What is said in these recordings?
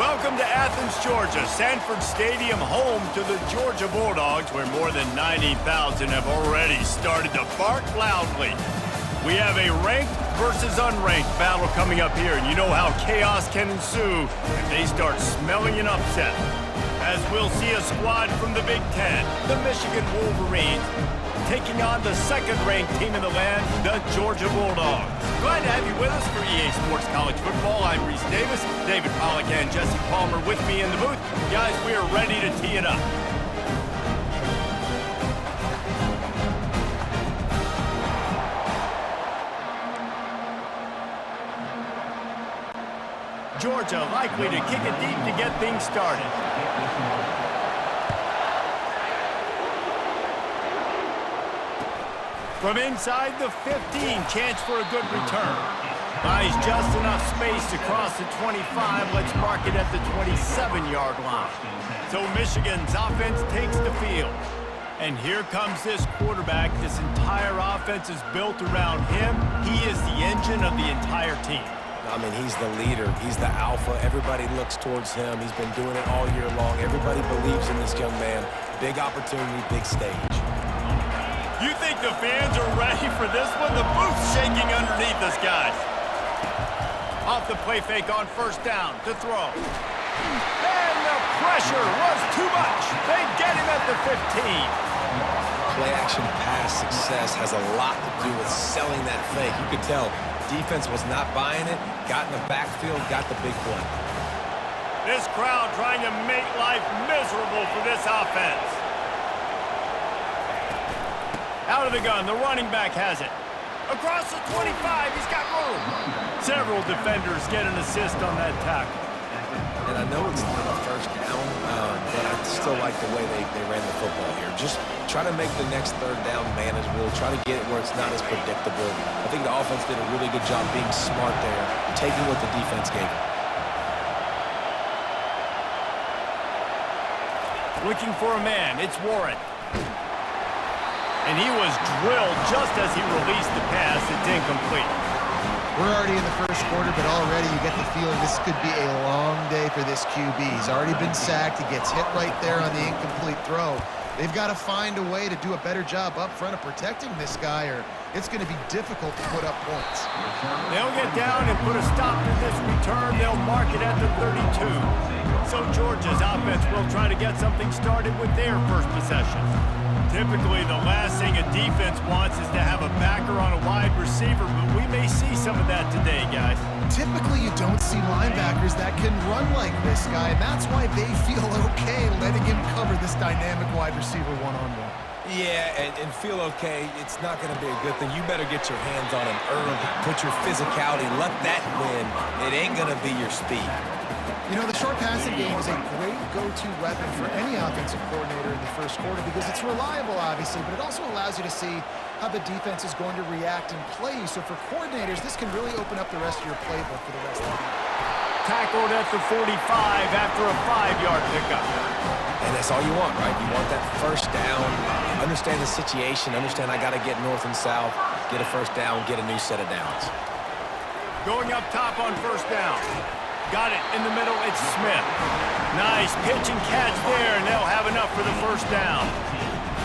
Welcome to Athens, Georgia, Sanford Stadium, home to the Georgia Bulldogs, where more than 90,000 have already started to bark loudly. We have a ranked versus unranked battle coming up here, and you know how chaos can ensue if they start smelling an upset. As we'll see a squad from the Big Ten, the Michigan Wolverines, taking on the second-ranked team in the land, the Georgia Bulldogs. Glad to have you with us for EA Sports College Football. I'm Reese Davis, David Pollack and Jesse Palmer with me in the booth. Guys, we are ready to tee it up. Georgia likely to kick it deep to get things started. From inside the 15, chance for a good return. Buys just enough space to cross the 25. Let's mark it at the 27-yard line. So Michigan's offense takes the field. And here comes this quarterback. This entire offense is built around him. He is the engine of the entire team. I mean, he's the leader. He's the alpha. Everybody looks towards him. He's been doing it all year long. Everybody believes in this young man. Big opportunity, big stage. You think the fans are ready for this one? The booth's shaking underneath us, guys. Off the play fake on first down to throw. And the pressure was too much. They get him at the 15. Play-action pass success has a lot to do with selling that fake. You could tell defense was not buying it, got in the backfield, got the big play. This crowd trying to make life miserable for this offense. Out of the gun, the running back has it. Across the 25, he's got room. Several defenders get an assist on that tackle. And I know it's not a first down, but I still like the way they ran the football here. Just try to make the next third down manageable. Try to get it where it's not as predictable. I think the offense did a really good job being smart there, taking what the defense gave them. Looking for a man, it's Warren. And he was drilled just as he released the pass. It's incomplete. We're already in the first quarter, but already you get the feeling this could be a long day for this QB. He's already been sacked. He gets hit right there on the incomplete throw. They've got to find a way to do a better job up front of protecting this guy, or it's going to be difficult to put up points. They'll get down and put a stop to this return. They'll mark it at the 32. So Georgia's offense will try to get something started with their first possession. Typically, the last thing a defense wants is to have a backer on a wide receiver, but we may see some of that today, guys. Typically, you don't see linebackers that can run like this guy, and that's why they feel okay letting him cover this dynamic wide receiver one-on-one. Yeah, and feel okay, it's not going to be a good thing. You better get your hands on him early. Put your physicality, let that win. It ain't going to be your speed. You know, the short passing game is a great go-to weapon for any offensive coordinator in the first quarter because it's reliable, obviously, but it also allows you to see how the defense is going to react and play you. So for coordinators, this can really open up the rest of your playbook for the rest of the game. Tackled at the 45 after a 5-yard pickup. And that's all you want, right? You want that first down, understand the situation, understand I got to get north and south, get a first down, get a new set of downs. Going up top on first down. Got it in the middle, it's Smith. Nice pitch and catch there, and they'll have enough for the first down.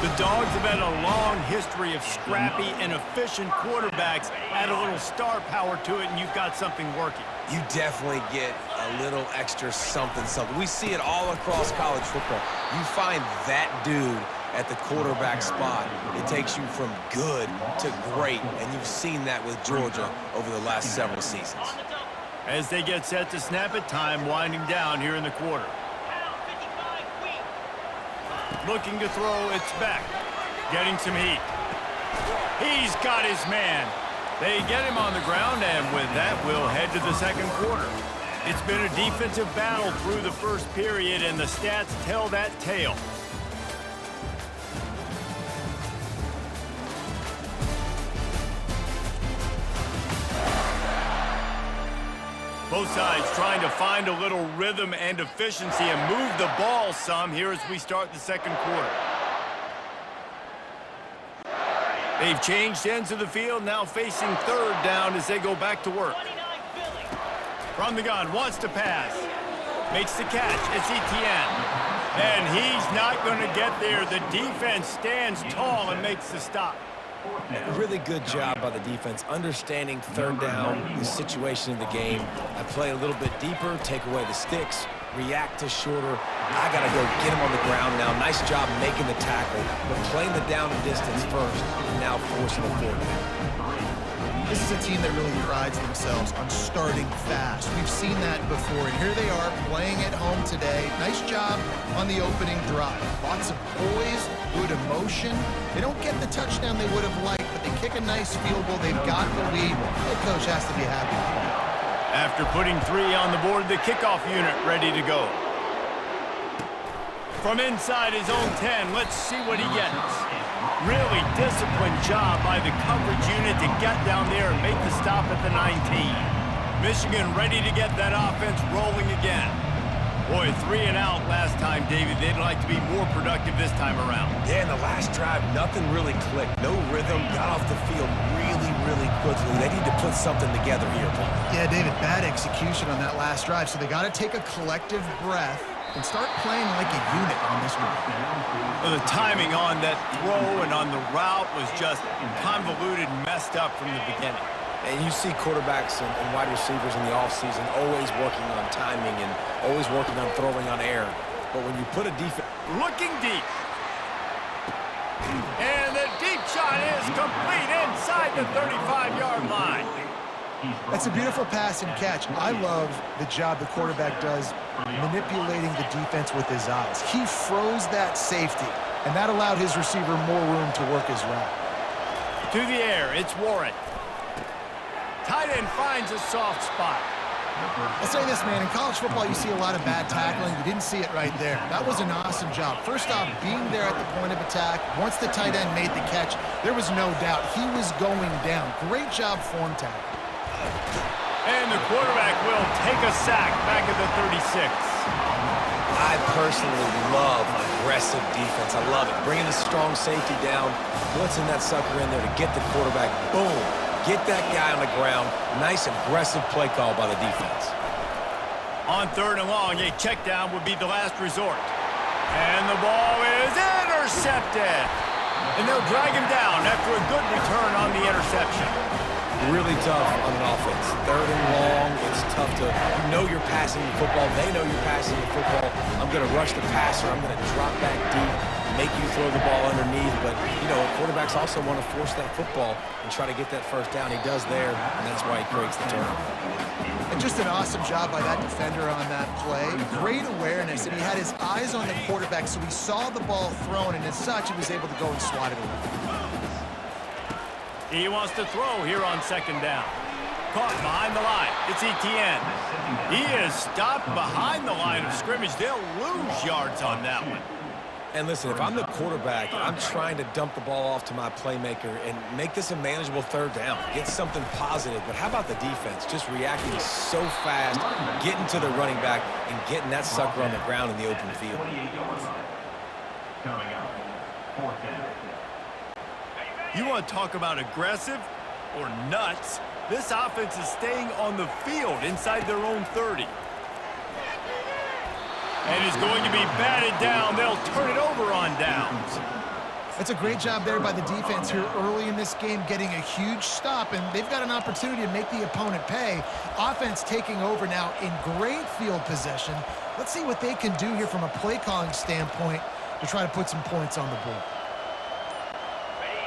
The Dogs have had a long history of scrappy and efficient quarterbacks. Add a little star power to it, and you've got something working. You definitely get a little extra something. We see it all across college football. You find that dude at the quarterback spot. It takes you from good to great, and you've seen that with Georgia over the last several seasons. As they get set to snap it, time winding down here in the quarter. Looking to throw, it's Beck. Getting some heat. He's got his man. They get him on the ground, and with that, we'll head to the second quarter. It's been a defensive battle through the first period, and the stats tell that tale. Both sides trying to find a little rhythm and efficiency and move the ball some here as we start the second quarter. They've changed ends of the field, now facing third down as they go back to work. From the gun, wants to pass. Makes the catch. It's Etienne. And he's not going to get there. The defense stands tall and makes the stop. Really good job by the defense, understanding third down, the situation of the game. I play a little bit deeper, take away the sticks, react to shorter. I got to go get him on the ground now. Nice job making the tackle, but playing the down and distance first, and now forcing the fourth down. This is a team that really prides themselves on starting fast. We've seen that before, and here they are playing at home today. Nice job on the opening drive. Lots of poise, good emotion. They don't get the touchdown they would have liked, but they kick a nice field goal. They've got the lead. Head coach has to be happy with that. After putting 3 on the board, the kickoff unit ready to go. From inside his own 10, let's see what he gets. Really disciplined job by the coverage unit to get down there and make the stop at the 19. Michigan ready to get that offense rolling again. Boy, 3 and out last time, David. They'd like to be more productive this time around. Yeah, in the last drive, nothing really clicked. No rhythm, got off the field really quickly. They need to put something together here, Paul. Yeah, David, bad execution on that last drive, so they got to take a collective breath and start playing like a unit on this one. Well, the timing on that throw and on the route was just convoluted and messed up from the beginning. And you see quarterbacks and wide receivers in the offseason always working on timing and always working on throwing on air. But when you put a defense... Looking deep. And the deep shot is complete inside the 35-yard line. That's a beautiful pass and catch. I love the job the quarterback does manipulating the defense with his eyes. He froze that safety, and that allowed his receiver more room to work his route. To the air, it's Warren. Tight end finds a soft spot. I'll say this, man. In college football, you see a lot of bad tackling. You didn't see it right there. That was an awesome job. First off, being there at the point of attack. Once the tight end made the catch, there was no doubt he was going down. Great job form tackle. And the quarterback will take a sack back at the 36. I personally love aggressive defense. I love it. Bringing the strong safety down, blitzing that sucker in there to get the quarterback. Boom. Get that guy on the ground. Nice aggressive play call by the defense. On 3rd and long, a check down would be the last resort. And the ball is intercepted. And they'll drag him down after a good return on the interception. Really tough on an offense. 3rd and long, it's tough to, you know you're passing the football. They know you're passing the football. I'm going to rush the passer. I'm going to drop back deep, make you throw the ball underneath. But, you know, quarterbacks also want to force that football and try to get that first down. He does there, and that's why he creates the turnover. And just an awesome job by that defender on that play. Great awareness, and he had his eyes on the quarterback, so he saw the ball thrown, and as such, he was able to go and swat it away. He wants to throw here on 2nd down. Caught behind the line. It's Etienne. He is stopped behind the line of scrimmage. They'll lose yards on that one. And listen, if I'm the quarterback, I'm trying to dump the ball off to my playmaker and make this a manageable 3rd down. Get something positive. But how about the defense? Just reacting so fast, getting to the running back, and getting that sucker on the ground in the open field. Coming up, 4th down. You want to talk about aggressive or nuts? This offense is staying on the field inside their own 30. And is going to be batted down. They'll turn it over on downs. That's a great job there by the defense here early in this game, getting a huge stop, and they've got an opportunity to make the opponent pay. Offense taking over now in great field possession. Let's see what they can do here from a play calling standpoint to try to put some points on the board.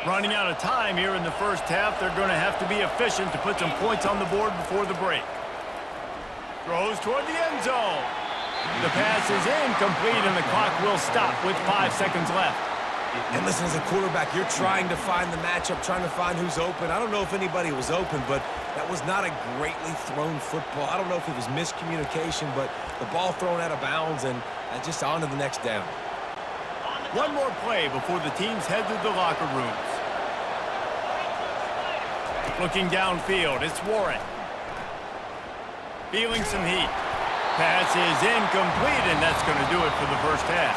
Running out of time here in the first half. They're going to have to be efficient to put some points on the board before the break. Throws toward the end zone. The pass is incomplete, and the clock will stop with 5 seconds left. And listen, as a quarterback, you're trying to find the matchup, trying to find who's open. I don't know if anybody was open, but that was not a greatly thrown football. I don't know if it was miscommunication, but the ball thrown out of bounds and just on to the next down. One more play before the teams head to the locker rooms. Looking downfield, it's Warren. Feeling some heat. Pass is incomplete, and that's going to do it for the first half.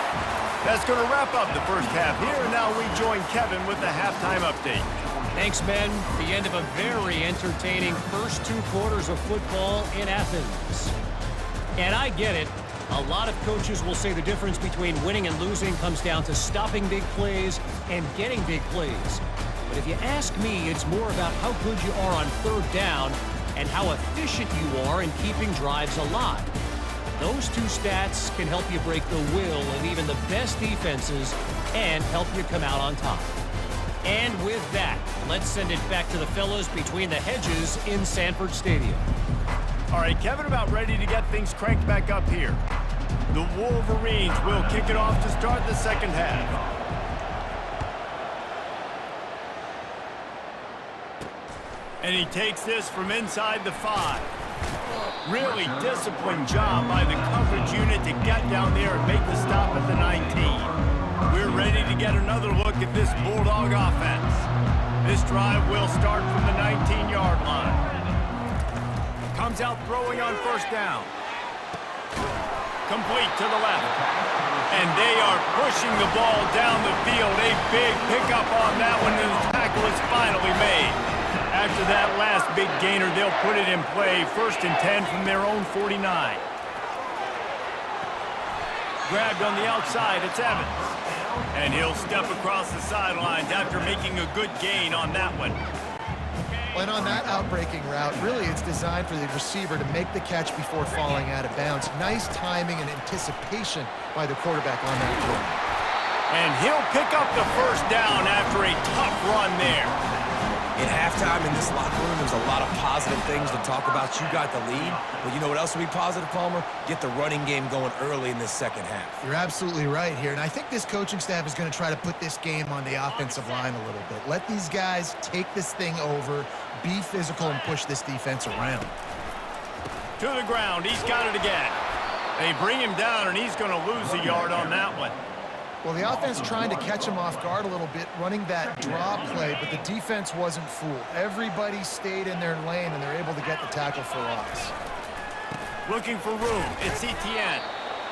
That's going to wrap up the first half here, and now we join Kevin with the halftime update. Thanks, Ben. The end of a very entertaining first 2 quarters of football in Athens. And I get it. A lot of coaches will say the difference between winning and losing comes down to stopping big plays and getting big plays. But if you ask me, it's more about how good you are on third down and how efficient you are in keeping drives alive. Those two stats can help you break the will of even the best defenses and help you come out on top. And with that, let's send it back to the fellas between the hedges in Sanford Stadium. All right, Kevin, about ready to get things cranked back up here. The Wolverines will kick it off to start the second half. And he takes this from inside the 5. Really disciplined job by the coverage unit to get down there and make the stop at the 19. We're ready to get another look at this Bulldog offense. This drive will start from the 19-yard line. Comes out throwing on first down. Complete to the left. And they are pushing the ball down the field. A big pickup on that one, and the tackle is finally made. After that last big gainer, they'll put it in play. 1st and 10 from their own 49. Grabbed on the outside, it's Evans. And he'll step across the sidelines after making a good gain on that one. And on that outbreaking route, really it's designed for the receiver to make the catch before falling out of bounds. Nice timing and anticipation by the quarterback on that throw. And he'll pick up the first down after a tough run there. At halftime in this locker room, there's a lot of positive things to talk about. You got the lead, but you know what else will be positive, Palmer? Get the running game going early in this second half. You're absolutely right here, and I think this coaching staff is going to try to put this game on the offensive line a little bit. Let these guys take this thing over, be physical, and push this defense around. To the ground, he's got it again. They bring him down, and he's going to lose a yard on that one. Well, the offense trying to catch him off guard a little bit, running that draw play, but the defense wasn't fooled. Everybody stayed in their lane, and they're able to get the tackle for loss. Looking for room. It's Etienne.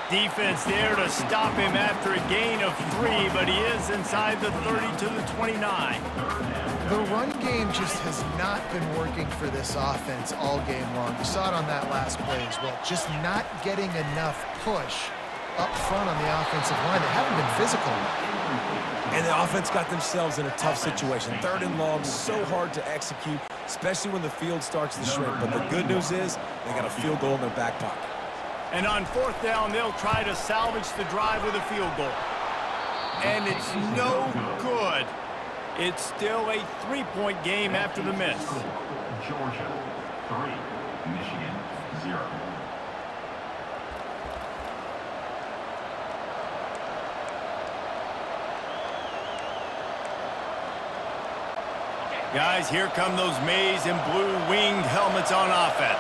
Defense there to stop him after a gain of 3, but he is inside the 30 to the 29. The run game just has not been working for this offense all game long. You saw it on that last play as well. Just not getting enough push up front on the offensive line. They haven't been physical. And the offense got themselves in a tough situation. 3rd and long, so hard to execute, especially when the field starts to shrink. But the good news is they got a field goal in their back pocket. And on 4th down, they'll try to salvage the drive with a field goal. And it's no good. It's still a 3-point game after the miss. Georgia 3, Michigan 0. Guys, here come those maize and blue winged helmets on offense.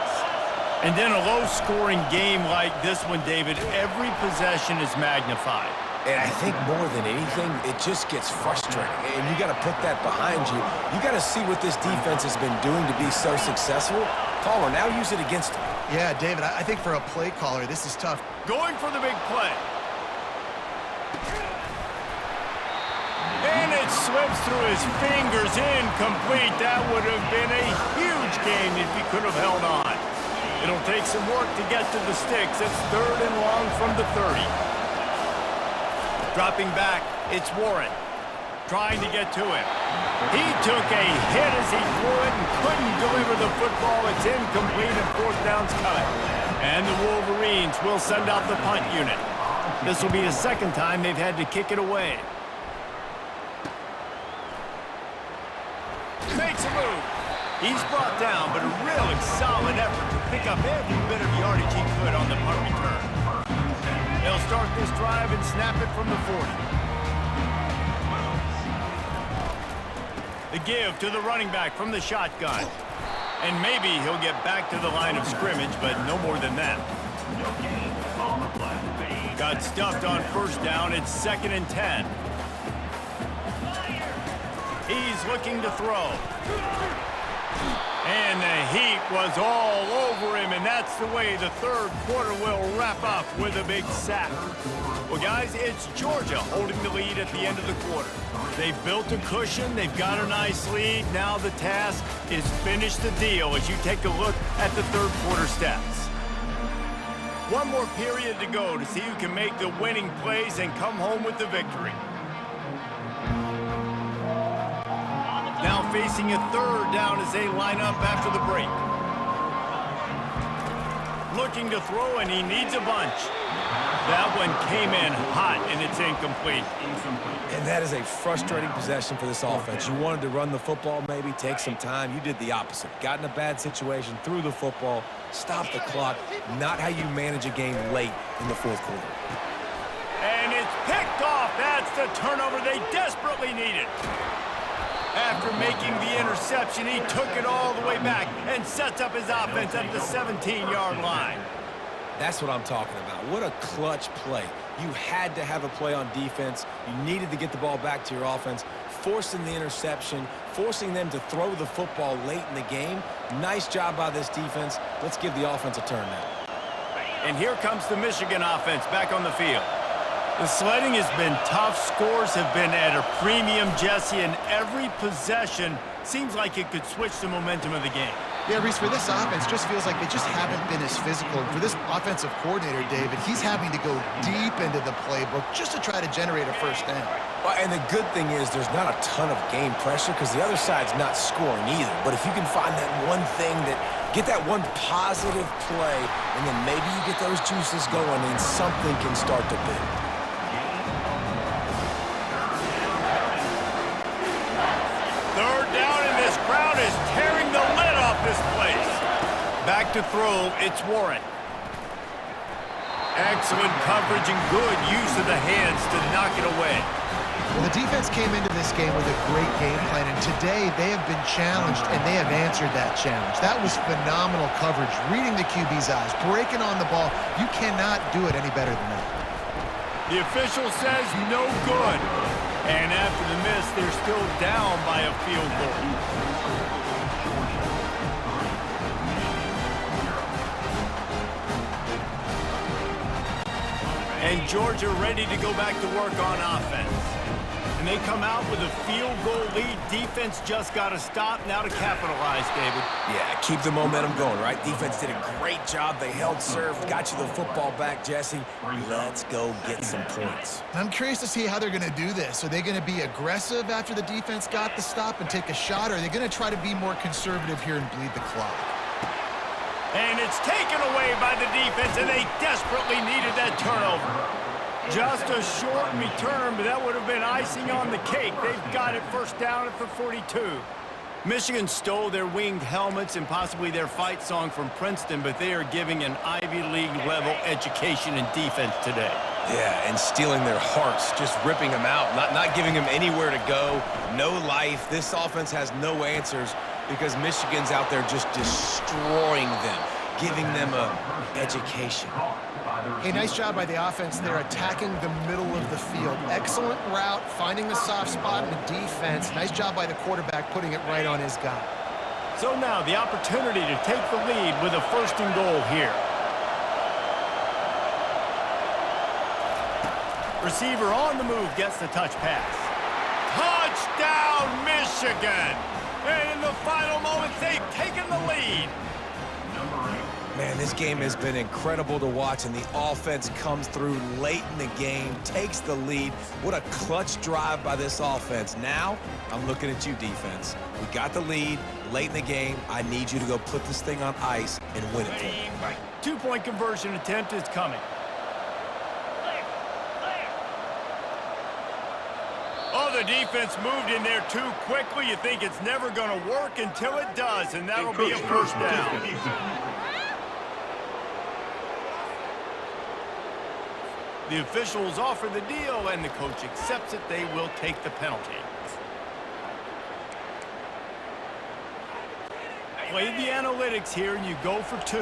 And then a low-scoring game like this one, David, every possession is magnified. And I think more than anything, it just gets frustrating. And you got to put that behind you. You got to see what this defense has been doing to be so successful. Palmer, now use it against them. Yeah, David, I think for a play caller, this is tough. Going for the big play. And it slips through his fingers, incomplete. That would have been a huge game if he could have held on. It'll take some work to get to the sticks. It's 3rd and long from the 30. Dropping back, it's Warren. Trying to get to him. He took a hit as he threw it and couldn't deliver the football. It's incomplete and 4th down's cut. And the Wolverines will send out the punt unit. This will be the 2nd time they've had to kick it away. Makes a move. He's brought down, but a really solid effort to pick up every bit of yardage he could on the punt return. They'll start this drive and snap it from the 40. The give to the running back from the shotgun. And maybe he'll get back to the line of scrimmage, but no more than that. Got stuffed on 1st down. It's 2nd and 10. He's looking to throw. And the heat was all over him, and that's the way the 3rd quarter will wrap up with a big sack. Well, guys, it's Georgia holding the lead at the end of the quarter. They've built a cushion. They've got a nice lead. Now the task is finish the deal as you take a look at the 3rd quarter stats. One more period to go to see who can make the winning plays and come home with the victory. Now facing a third down as they line up after the break. Looking to throw, and he needs a bunch. That one came in hot, and it's incomplete. And that is a frustrating possession for this offense. You wanted to run the football, maybe take some time. You did the opposite. Got in a bad situation, threw the football, stopped the clock. Not how you manage a game late in the fourth quarter. And it's picked off. That's the turnover they desperately needed. After making the interception, he took it all the way back and sets up his offense at the 17-yard line. That's what I'm talking about. What a clutch play. You had to have a play on defense. You needed to get the ball back to your offense, forcing the interception, forcing them to throw the football late in the game. Nice job by this defense. Let's give the offense a turn now. And here comes the Michigan offense back on the field. The sledding has been tough. Scores have been at a premium, Jesse, and every possession seems like it could switch the momentum of the game. Yeah, Reese, for this offense, just feels like they just haven't been as physical. And for this offensive coordinator, David, he's having to go deep into the playbook just to try to generate a first down. Well, and the good thing is there's not a ton of game pressure because the other side's not scoring either. But if you can find that one thing get that one positive play, and then maybe you get those juices going and something can start to build. Third down, and this crowd is tearing the lid off this place. Back to throw, it's Warren. Excellent coverage and good use of the hands to knock it away. Well, the defense came into this game with a great game plan, and today they have been challenged, and they have answered that challenge. That was phenomenal coverage, reading the QB's eyes, breaking on the ball. You cannot do it any better than that. The official says no good. And after the miss, they're still down by a field goal. And Georgia ready to go back to work on offense. And they come out with a field goal lead. Defense just got to stop now to capitalize, David. Yeah, keep the momentum going, right? Defense did a great job. They held serve, got you the football back, Jesse. Let's go get some points. I'm curious to see how they're going to do this. Are they going to be aggressive after the defense got the stop and take a shot, or are they going to try to be more conservative here and bleed the clock? And it's taken away by the defense, and they desperately needed that turnover. Just a short return, but that would have been icing on the cake. They've got it first down at the 42. Michigan stole their winged helmets and possibly their fight song from Princeton, but they are giving an Ivy League level education in defense today. Yeah, and stealing their hearts, just ripping them out, not giving them anywhere to go, no life. This offense has no answers because Michigan's out there just destroying them, giving them an education. Hey, nice job by the offense there, attacking the middle of the field. Excellent route, finding the soft spot in the defense. Nice job by the quarterback putting it right on his guy. So now the opportunity to take the lead with a 1st and goal here. Receiver on the move gets the touch pass. Touchdown, Michigan! And in the final moments, they've taken the lead. Man, this game has been incredible to watch, and the offense comes through late in the game, takes the lead. What a clutch drive by this offense. Now, I'm looking at you, defense. We got the lead late in the game. I need you to go put this thing on ice and win it for me. 2-point conversion attempt is coming. Oh, the defense moved in there too quickly. You think it's never going to work until it does, and that'll be a first down. The officials offer the deal, and the coach accepts it. They will take the penalty. Play the analytics here, and you go for 2.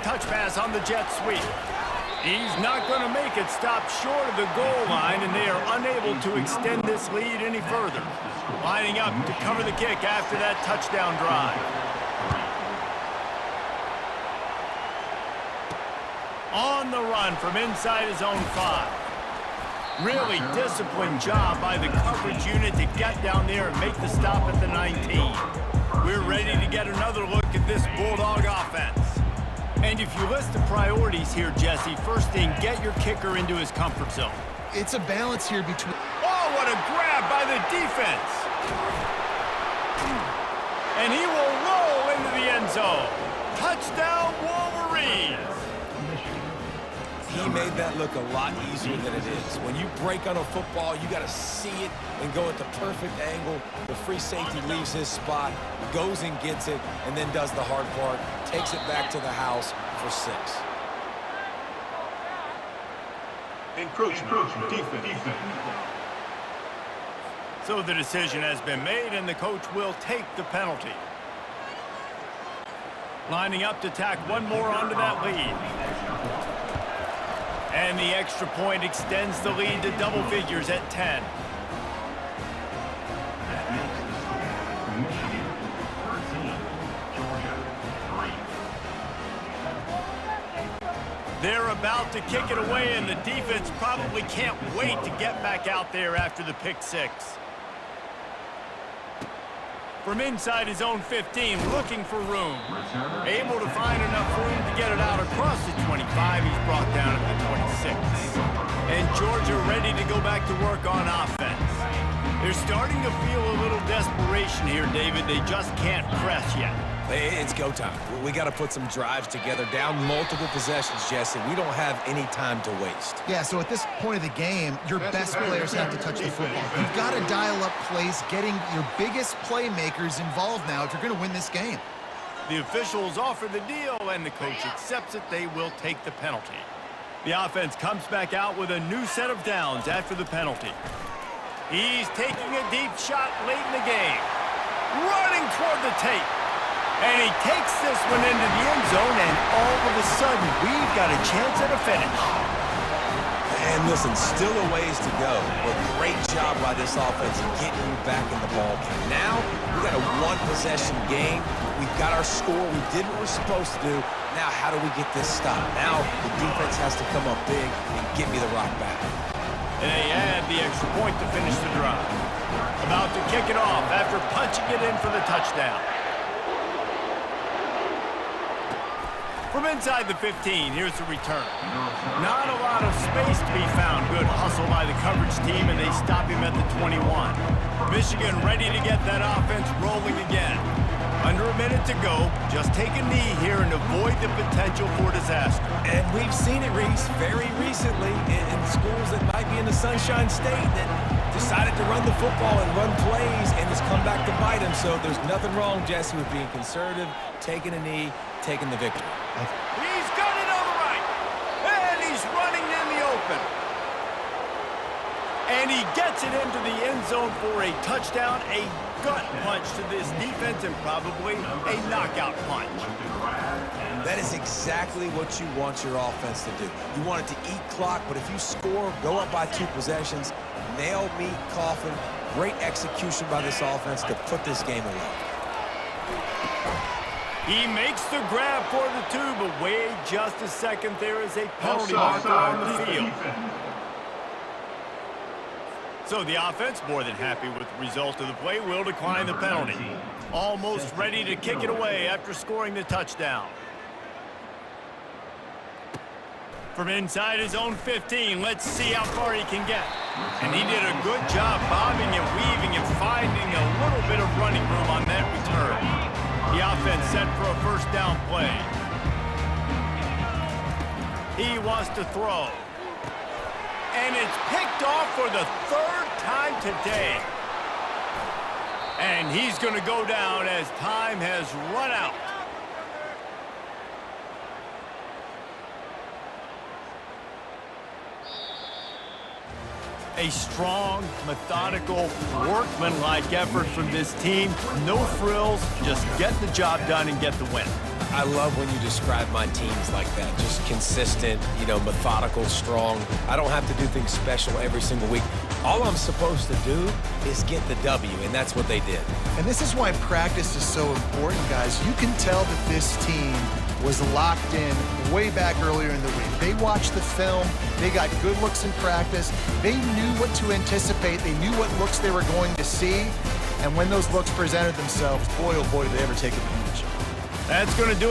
Touch pass on the jet sweep. He's not going to make it. Stop short of the goal line, and they are unable to extend this lead any further. Lining up to cover the kick after that touchdown drive. On the run from inside his own 5. Really disciplined job by the coverage unit to get down there and make the stop at the 19. We're ready to get another look at this Bulldog offense. And if you list the priorities here, Jesse, first thing, get your kicker into his comfort zone. It's a balance here between... Oh, what a grab by the defense. And he will roll into the end zone. Touchdown, Wolverines. He made that look a lot easier than it is. When you break on a football, you got to see it and go at the perfect angle. The free safety leaves his spot, goes and gets it, and then does the hard part, takes it back to the house for 6. Encroachment. Defense. So the decision has been made, and the coach will take the penalty. Lining up to tack one more onto that lead. And the extra point extends the lead to double figures at 10. That makes the score Michigan 13, Georgia 3. They're about to kick it away, and the defense probably can't wait to get back out there after the pick 6. From inside his own 15, looking for room. Able to find enough room to get it out across the 25. He's brought down at the 26. And Georgia ready to go back to work on offense. They're starting to feel a little desperation here, David. They just can't press yet. It's go time. We got to put some drives together, down multiple possessions, Jesse. We don't have any time to waste. Yeah, so at this point of the game, your best players have to touch the football. You've got to dial up plays, getting your biggest playmakers involved now if you're going to win this game. The officials offer the deal, and the coach accepts it. They will take the penalty. The offense comes back out with a new set of downs after the penalty. He's taking a deep shot late in the game. Running toward the tape. And he takes this one into the end zone, and all of a sudden, we've got a chance at a finish. And listen, still a ways to go, but great job by this offense getting you back in the ballgame. Now, we got a one-possession game. We've got our score. We did what we're supposed to do. Now, how do we get this stopped? Now, the defense has to come up big and get me the rock back. And they add the extra point to finish the drive. About to kick it off after punching it in for the touchdown. From inside the 15, here's the return. Not a lot of space to be found. Good hustle by the coverage team, and they stop him at the 21. Michigan ready to get that offense rolling again. Under a minute to go. Just take a knee here and avoid the potential for disaster. And we've seen it, Reese, very recently in schools that might be in the Sunshine State that decided to run the football and run plays, and it's come back to bite them. So there's nothing wrong, Jesse, with being conservative, taking a knee, taking the victory. He's got it on the right. And he's running in the open. And he gets it into the end zone for a touchdown, a gut punch to this defense, and probably a knockout punch. That is exactly what you want your offense to do. You want it to eat clock, but if you score, go up by 2 possessions, nail meat, coffin, great execution by this offense to put this game away. He makes the grab for the 2, but wait just a second. There is a penalty marker on the field. So the offense, more than happy with the result of the play, will decline the penalty. Almost ready to kick it away after scoring the touchdown. From inside his own 15, let's see how far he can get. And he did a good job bobbing and weaving and finding a little bit of running room on that return. The offense set for a first down play. He wants to throw. And it's picked off for the 3rd time today. And he's going to go down as time has run out. A strong, methodical, workmanlike effort from this team. No frills, just get the job done and get the win. I love when you describe my teams like that. Just consistent, methodical, strong. I don't have to do things special every single week. All I'm supposed to do is get the W, and that's what they did. And this is why practice is so important, guys. You can tell that this team was locked in way back earlier in the week. They watched the film. They got good looks in practice. They knew what to anticipate. They knew what looks they were going to see. And when those looks presented themselves, boy, oh boy, did they ever take advantage. That's going to do